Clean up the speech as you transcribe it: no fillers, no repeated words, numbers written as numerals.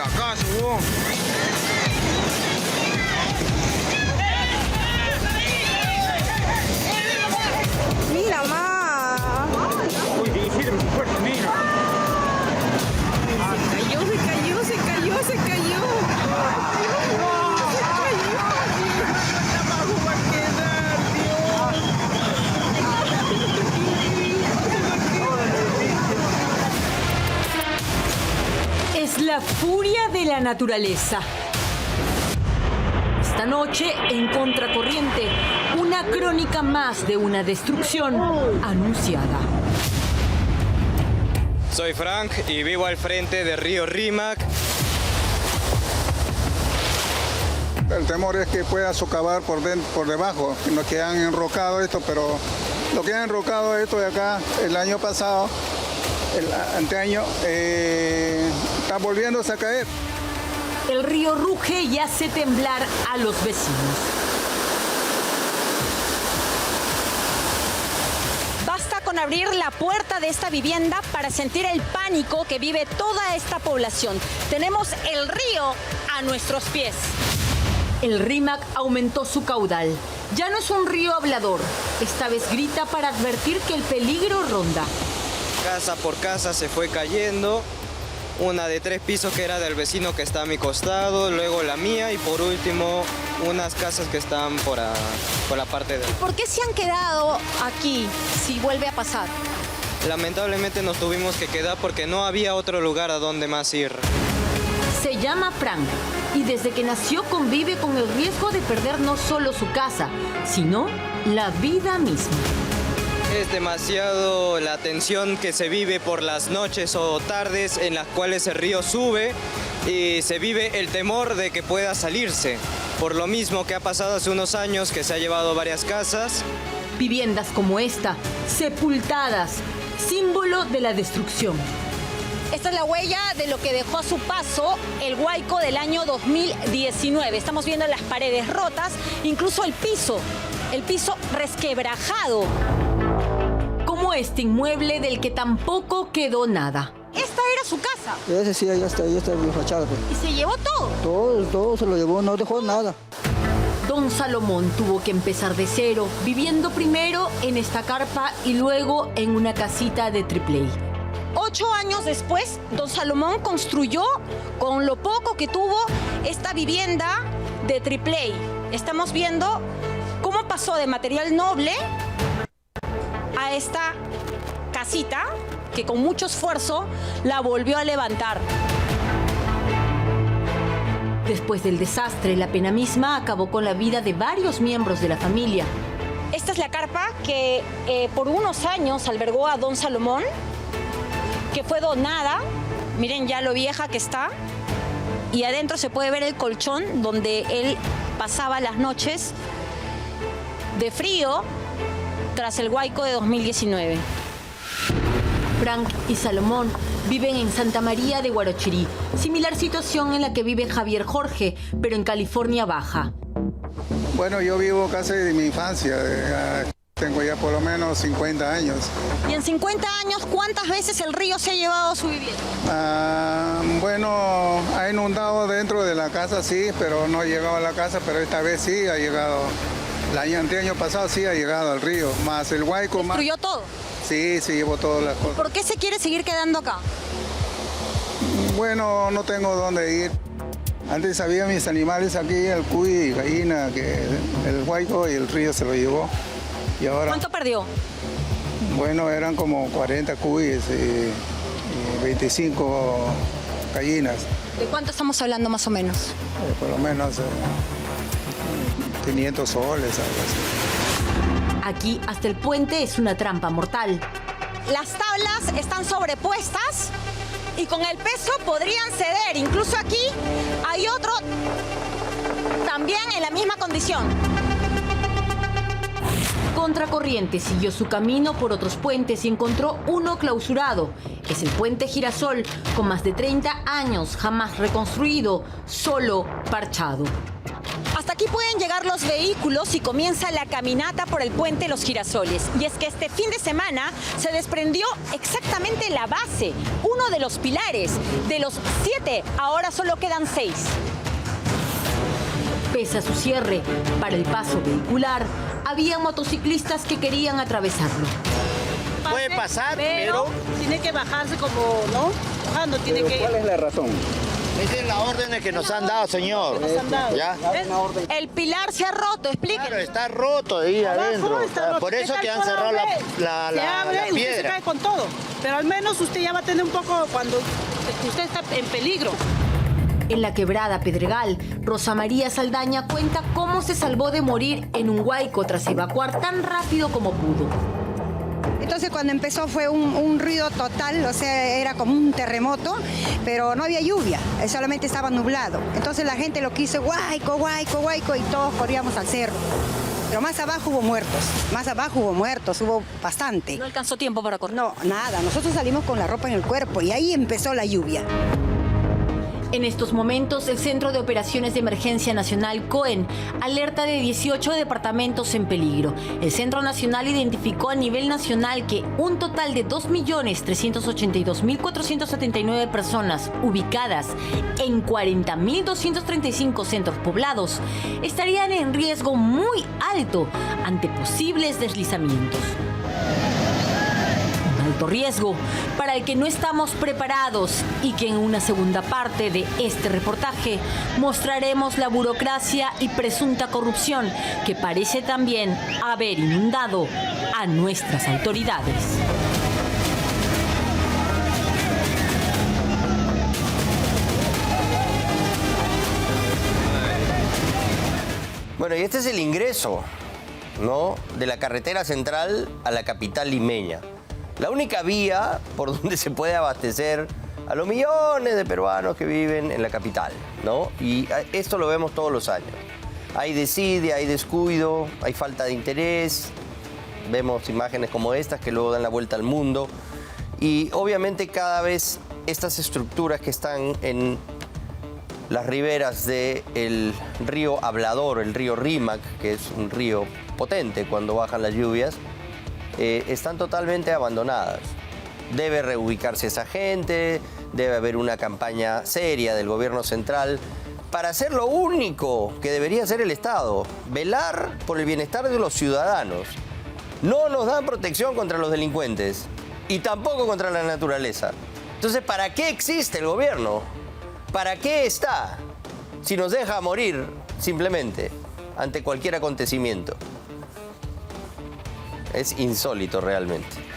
la casa, vos. Mira, ma. Uy, hicieron fuerte, mira. Se cayó. Se cayó. Abajo va a quedar, Es la furia de la naturaleza. Esta noche, en Contracorriente, una crónica más de una destrucción anunciada. Soy Frank y vivo al frente del río Rímac. El temor es que pueda socavar por debajo, no que han enrocado esto, pero lo que han enrocado esto de acá el año pasado, el anteaño, está volviéndose a caer. El río ruge y hace temblar a los vecinos. Basta con abrir la puerta de esta vivienda para sentir el pánico que vive toda esta población. Tenemos el río a nuestros pies. El Rímac aumentó su caudal. Ya no es un río hablador. Esta vez grita para advertir que el peligro ronda. Casa por casa se fue cayendo. Una de 3 pisos que era del vecino que está a mi costado, luego la mía y por último unas casas que están por la parte de... ¿Por qué se han quedado aquí si vuelve a pasar? Lamentablemente nos tuvimos que quedar porque no había otro lugar a donde más ir. Se llama Frank y desde que nació convive con el riesgo de perder no solo su casa, sino la vida misma. Es demasiado la tensión que se vive por las noches o tardes en las cuales el río sube y se vive el temor de que pueda salirse. Por lo mismo que ha pasado hace unos años que se ha llevado varias casas. Viviendas como esta, sepultadas, símbolo de la destrucción. Esta es la huella de lo que dejó a su paso el huaico del año 2019. Estamos viendo las paredes rotas, incluso el piso resquebrajado. Como este inmueble del que tampoco quedó nada. Esta era su casa Ese sí, ahí está mi fachada. Pues. y se llevó todo. Todo se lo llevó, no dejó nada. Don Salomón tuvo que empezar de cero, viviendo primero en esta carpa y luego en una casita de triple A. 8 años después, don Salomón construyó, con lo poco que tuvo, esta vivienda de triple A. Estamos viendo cómo pasó de material noble a esta casita que con mucho esfuerzo la volvió a levantar. Después del desastre, la pena misma acabó con la vida de varios miembros de la familia. Esta es la carpa que por unos años albergó a don Salomón, que fue donada. Miren ya lo vieja que está. Y adentro se puede ver el colchón donde él pasaba las noches de frío tras el huaico de 2019. Frank y Salomón viven en Santa María de Guarochirí. Similar situación en la que vive Javier Jorge, pero en California Baja. Bueno, yo vivo casi de mi infancia, tengo ya por lo menos 50 años. Y en 50 años, ¿cuántas veces el río se ha llevado a su vivienda? Bueno, ha inundado dentro de la casa, sí, pero no ha llegado a la casa, pero esta vez sí ha llegado. El año pasado sí ha llegado al río, más el huaico. ¿Destruyó todo? Sí, se llevó todas las cosas. ¿Por qué se quiere seguir quedando acá? Bueno, no tengo dónde ir. Antes había mis animales aquí, el cuy y gallina, que el huaico y el río se lo llevó. Y ahora, ¿Cuánto perdió? bueno, eran como 40 cuyes y 25 gallinas. ¿De cuánto estamos hablando más o menos? Por lo menos 500 soles, algo así. Aquí hasta el puente es una trampa mortal. Las tablas están sobrepuestas y con el peso podrían ceder. Incluso aquí hay otro también en la misma condición. Contracorriente siguió su camino por otros puentes y encontró uno clausurado. Es el puente Girasol, con más de 30 años, jamás reconstruido, solo parchado. Hasta aquí pueden llegar los vehículos y comienza la caminata por el puente Los Girasoles. Y es que este fin de semana se desprendió exactamente la base, uno de los pilares. De los 7, ahora solo quedan 6. Pese a su cierre para el paso vehicular, había motociclistas que querían atravesarlo. Puede pasar, pero tiene que bajarse como, ¿no? Bajando, tiene que... ¿Cuál es la razón? esa es la orden que nos han dado, señor. ¿Ya? El pilar se ha roto, explíquenme. Claro, está roto ahí adentro. Por eso que han cerrado la y usted se piedra. cae con todo. Pero al menos usted ya va a tener un poco cuando usted está en peligro. En la quebrada Pedregal, Rosa María Saldaña cuenta cómo se salvó de morir en un huaico tras evacuar tan rápido como pudo. Entonces cuando empezó fue un ruido total, o sea, era como un terremoto, pero no había lluvia, solamente estaba nublado. Entonces la gente lo quiso, huaico, huaico, huaico, y todos corríamos al cerro. Pero más abajo hubo muertos, hubo bastante. No alcanzó tiempo para correr. No, nada, nosotros salimos con la ropa en el cuerpo y ahí empezó la lluvia. En estos momentos, el Centro de Operaciones de Emergencia Nacional, COEN, alerta de 18 departamentos en peligro. El Centro Nacional identificó a nivel nacional que un total de 2.382.479 personas ubicadas en 40.235 centros poblados estarían en riesgo muy alto ante posibles deslizamientos. Alto riesgo para el que no estamos preparados y que en una segunda parte de este reportaje mostraremos la burocracia y presunta corrupción que parece también haber inundado a nuestras autoridades. Bueno, y este es el ingreso, ¿no?, de la carretera central a la capital limeña. La única vía por donde se puede abastecer a los millones de peruanos que viven en la capital, ¿no? Y esto lo vemos todos los años. Hay desidia, hay descuido, hay falta de interés. Vemos imágenes como estas que luego dan la vuelta al mundo. Y obviamente cada vez estas estructuras que están en las riberas del río Hablador, el río Rímac, que es un río potente cuando bajan las lluvias, están totalmente abandonadas. Debe reubicarse esa gente, debe haber una campaña seria del gobierno central para hacer lo único que debería hacer el Estado, velar por el bienestar de los ciudadanos. No nos dan protección contra los delincuentes y tampoco contra la naturaleza. Entonces, ¿para qué existe el gobierno? ¿Para qué está? Si nos deja morir simplemente ante cualquier acontecimiento. Es insólito realmente.